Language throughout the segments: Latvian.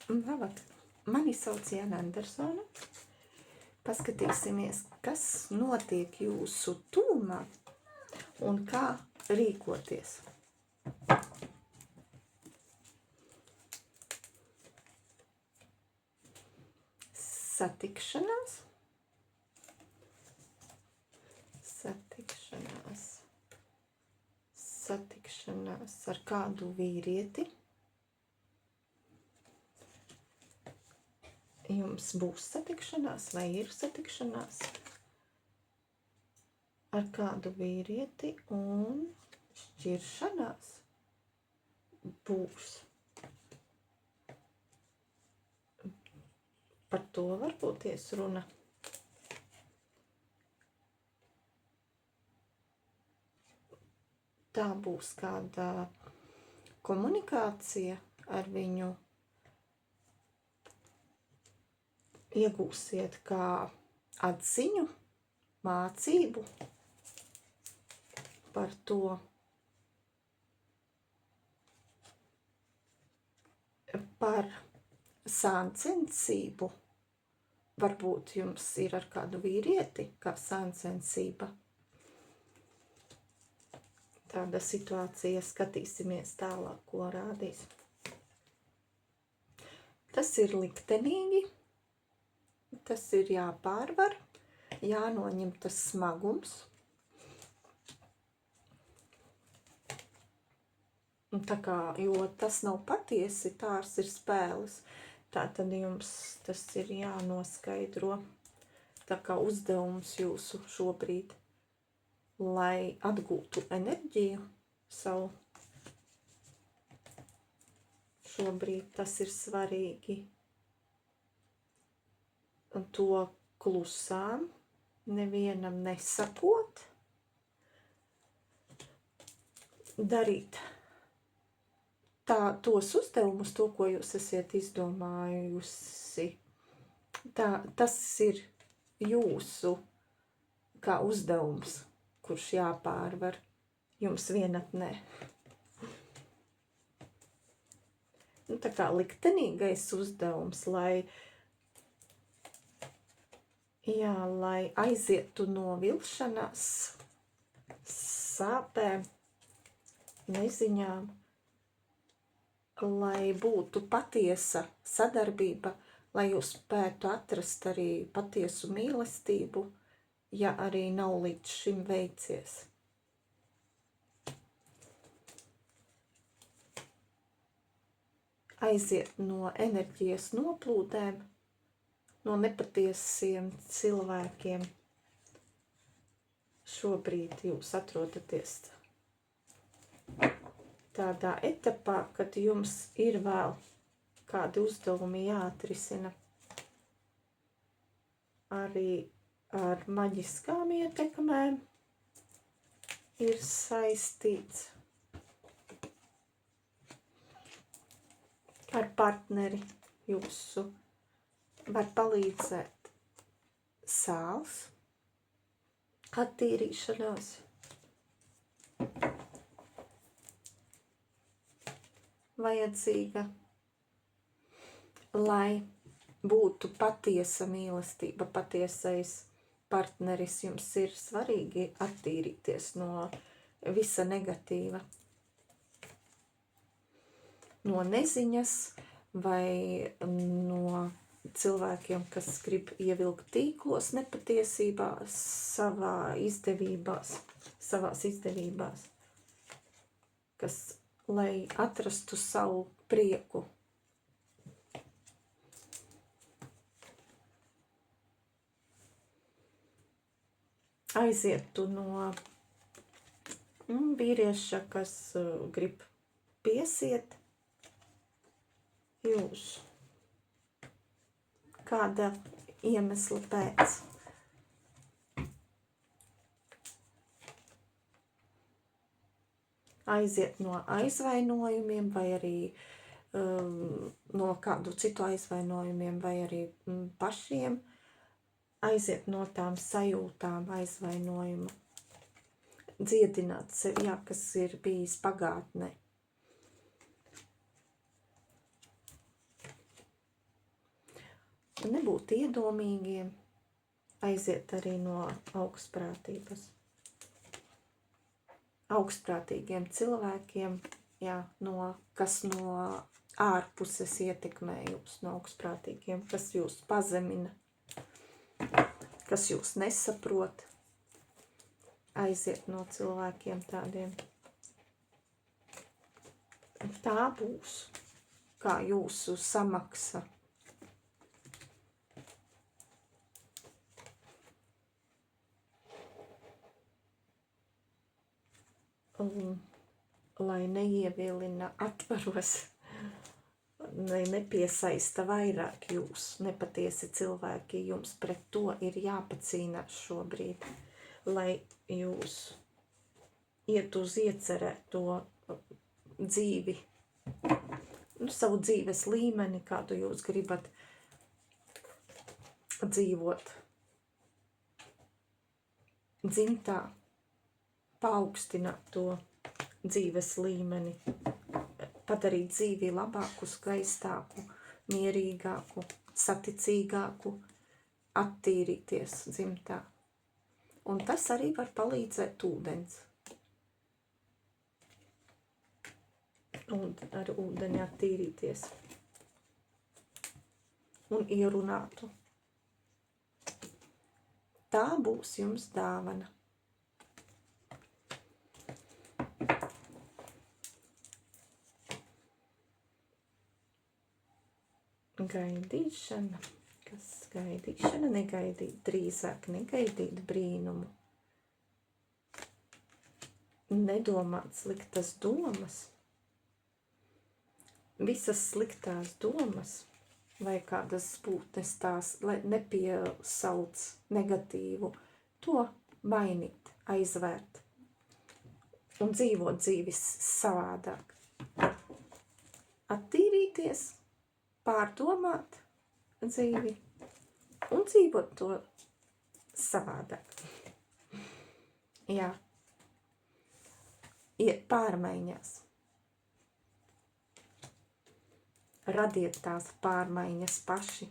Labāk, mani sauc Jāna Andersona. Paskatīsimies, kas notiek jūsu tūmā un kā rīkoties. Satikšanās. Satikšanās ar kādu vīrieti. Jums būs satikšanās vai ir satikšanās ar kādu vīrieti un šķiršanās būs. Par to varbūt ies runa. Tā būs kāda komunikācija ar viņu. Iegūsiet kā atziņu, mācību par to, par sāncensību. Varbūt jums ir ar kādu vīrieti, kā sāncensība. Tāda situācija, skatīsimies tālāk, ko rādīs. Tas ir liktenīgi. Tas ir jāpārvar, jānoņem tas smagums. Tā kā, jo tas nav patiesi, tārs ir spēles. Tātad jums tas ir jānoskaidro. Tā kā uzdevums jūsu šobrīd, lai atgūtu enerģiju savu. Šobrīd tas ir svarīgi. Un to klusām, nevienam nesakot, darīt tos uzdevumus, to, ko jūs esat izdomājusi. Tas ir jūsu kā uzdevums, kurš jāpārvar jums vienatnē. Tā kā liktenīgais uzdevums, lai aizietu no vilšanās, sāpēm, neziņām, lai būtu patiesa sadarbība, lai jūs spētu atrast arī patiesu mīlestību, ja arī nav līdz šim veicies. Aiziet no enerģijas noplūdēm, no nepatiesiem cilvēkiem. Šobrīd jūs atrodaties tādā etapā, kad jums ir vēl kādi uzdevumi jāatrisina. Arī ar maģiskām ietekmēm ir saistīts. Ar partneri jūsu var palīdzēt sāls, attīrīšanās, vajadzīga, lai būtu patiesa mīlestība, patiesais partneris. Jums ir svarīgi attīrīties no visa negatīva, no neziņas vai no cilvēkiem, kas grib ievilkt tīklos nepatiesībās, savās izdevībās, kas, lai atrastu savu prieku. Aizietu no vīrieša, kas grib piesiet jūs. Kāda iemesla pēc. Aiziet no aizvainojumiem vai arī no kādu citu aizvainojumiem vai arī pašiem. Aiziet no tām sajūtām aizvainojumu. Dziedināt sevi, kas ir bijis pagātnē. nebūt iedomīgiem, aiziet arī no augstprātības. Augstprātīgiem cilvēkiem, jā, kas no ārpuses ietekmē jūs, no augstprātīgiem, kas jūs pazemina, kas jūs nesaprot, aiziet no cilvēkiem tādiem. Tā būs kā jūsu samaksa. Lai neievilina atvaros, lai nepiesaista vairāk jūs, nepatiesi cilvēki, jums pret to ir jāpacīnās šobrīd, lai jūs iet uz iecerēto dzīvi, savu dzīves līmeni, kādu jūs gribat dzīvot, dzimtā, paaugstināt to dzīves līmeni, padarīt dzīvi labāku, skaistāku, mierīgāku, saticīgāku, attīrīties dzimtā. Un tas arī var palīdzēt ūdens. Un ar ūdeni attīrīties. Un ierunātu. Tā būs jums dāvana. Gaidīšana, negaidīt, drīzāk negaidīt brīnumu. Nedomāt sliktas domas, visas sliktās domas vai kādas būtnes tās, lai nepiesauc negatīvu, to mainīt, aizvērt un dzīvot dzīvis savādāk. Attīrīties, pārdomāt dzīvi un dzīvot to savādāk. Jā. Iet pārmaiņās. Radiet tās pārmaiņas paši.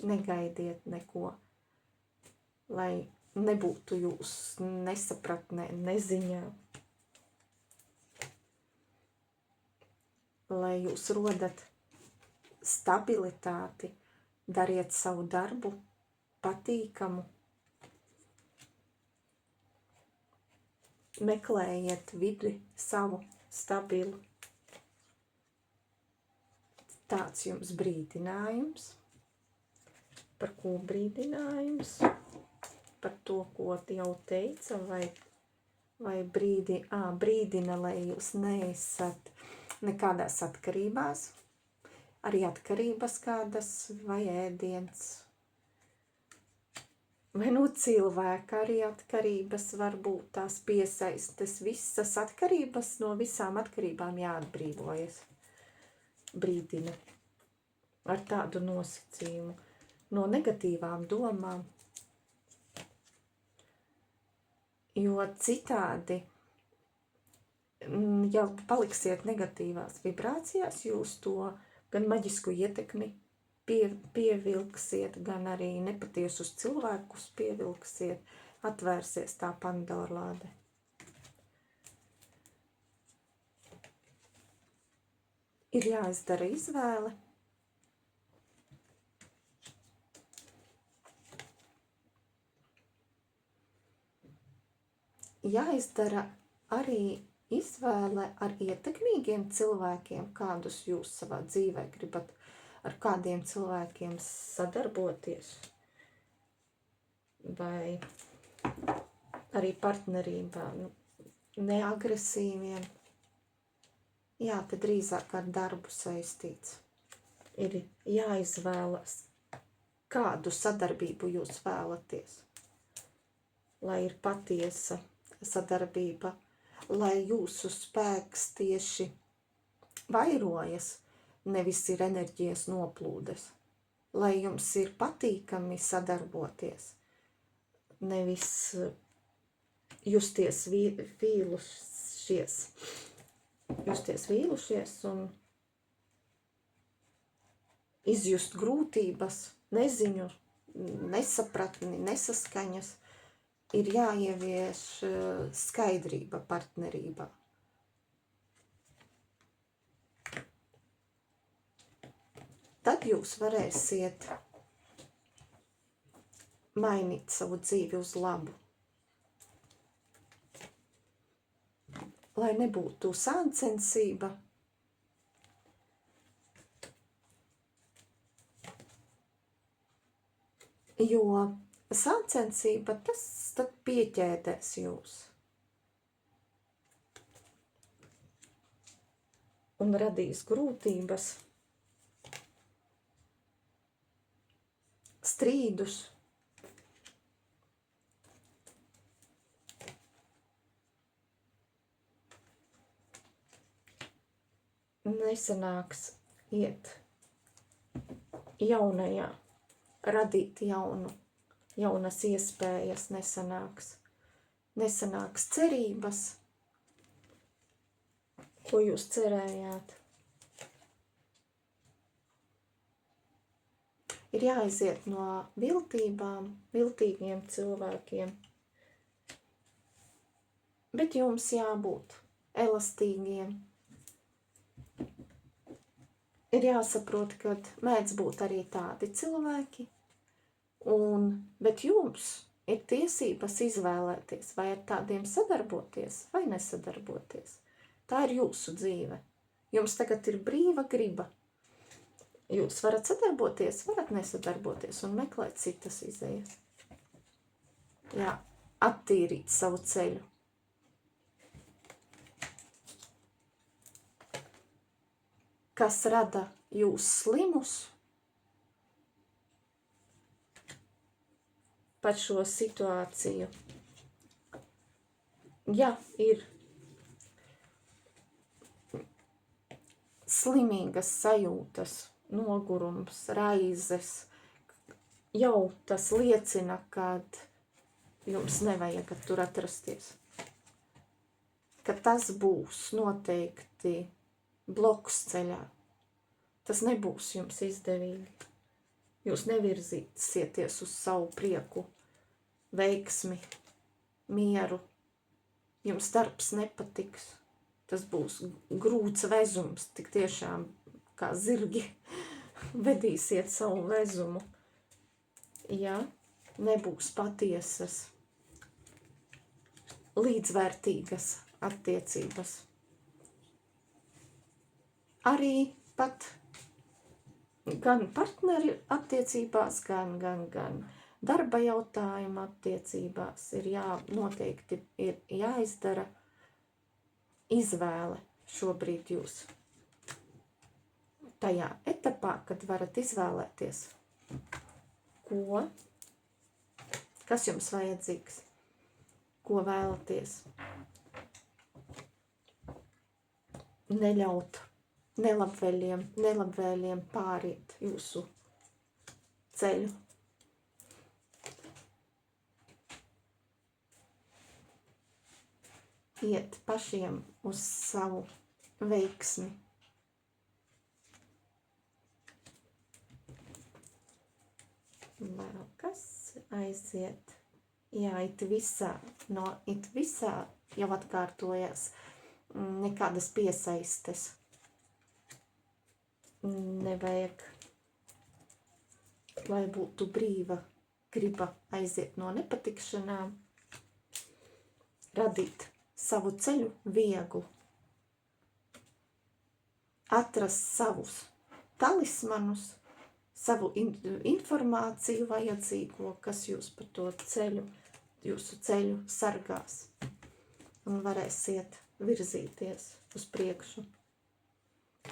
Negaidiet neko. Lai nebūtu jūs nesapratnē, neziņā. Lai jūs rodat stabilitāti, dariet savu darbu patīkamu, meklējiet vidi savu stabilu. Tāds jums brīdinājums. Par ko brīdinājums? Par to, ko jau teica, vai brīdina, lai jūs neesat nekādās atkarībās. Arī atkarības kādas, vai ēdiens, vai no cilvēka arī atkarības var būt tās piesaistes. Visas atkarības, no visām atkarībām jāatbrīvojas. Brīdina ar tādu nosacījumu. No negatīvām domām. Jo citādi, ja paliksiet negatīvās vibrācijās, jūs to gan maģisku ietekmi pievilksiet, gan arī nepatiesus cilvēkus pievilksiet, atvērsies tā Pandora lāde. Ir jāizdara izvēle. Jāizdara arī izvēle ar ietekmīgiem cilvēkiem, kādus jūs savā dzīvē gribat, ar kādiem cilvēkiem sadarboties, vai arī partnerībā, neagresīviem. Jā, te drīzāk ar darbu saistīts. Ir jāizvēlas, kādu sadarbību jūs vēlaties, lai ir patiesa sadarbība, lai jūsu spēks tieši vairojas, nevis ir enerģijas noplūdes, lai jums ir patīkami sadarboties, nevis justies vīlušies un izjust grūtības neziņu, nesapratni, nesaskaņas, ir jāievieš skaidrība partnerībā. Tad jūs varēsiet mainīt savu dzīvi uz labu. Lai nebūtu sāncensība, jo sāncensība tas tad pieķēdēs jūs un radīs grūtības, strīdus. Nesanāks iet jaunajā, radīt jaunas iespējas, nesanāks cerības, ko jūs cerējāt. Ir jāaiziet no viltībām, viltīgiem cilvēkiem, bet jums jābūt elastīgiem. Ir jāsaprot, ka mēdz būt arī tādi cilvēki, bet jums ir tiesības izvēlēties, vai ar tādiem sadarboties, vai nesadarboties. Tā ir jūsu dzīve. Jums tagad ir brīva griba. Jūs varat sadarboties, varat nesadarboties un meklēt citas izējas. Jā, attīrīt savu ceļu. Kas rada jūs slimus par šo situāciju. Ja ir slimīgas sajūtas, nogurums, raizes, jau tas liecina, kad jums nevajag tur atrasties. Ka tas būs noteikti bloks ceļā. Tas nebūs jums izdevīgi. Jūs nevirzīsieties uz savu prieku, veiksmi, mieru. Jums darbs nepatiks. Tas būs grūts vezums, tik tiešām kā zirgi vedīsiet savu vezumu. Ja nebūs patiesas, līdzvērtīgas attiecības. Arī pat gan partneri attiecībās, gan darba jautājuma attiecībās ir noteikti ir jāizdara izvēle šobrīd jūs. Tajā etapā, kad varat izvēlēties, kas jums vajadzīgs, ko vēlaties. Neļaut nelabvēliem pāriet jūsu ceļu. Iet pašiem uz savu veiksmi. Vēl kas aiziet? Jā, it visā jau atkārtojas nekādas piesaistes. Nevajag, lai būtu brīva griba aiziet no nepatikšanām, radīt savu ceļu vieglu, atrast savus talismanus, savu informāciju vajadzīgo, kas jūs pa to ceļu, jūsu ceļu sargās un varēsiet virzīties uz priekšu,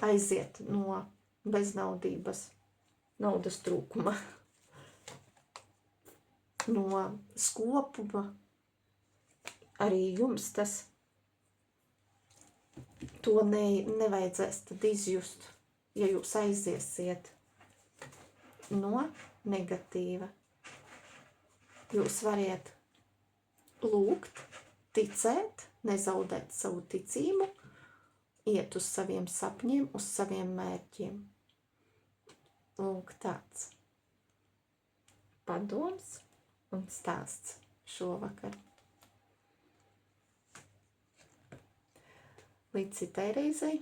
aiziet no beznaudības, naudas trūkuma, no skopuma. Arī jums to nevajadzēs tad izjust, ja jūs aiziesiet no negatīva. Jūs variet lūgt, ticēt, nezaudēt savu ticību, iet uz saviem sapņiem, uz saviem mērķiem. Lūk, tāds. padoms un stāsts šovakar. Līdz citai reizei.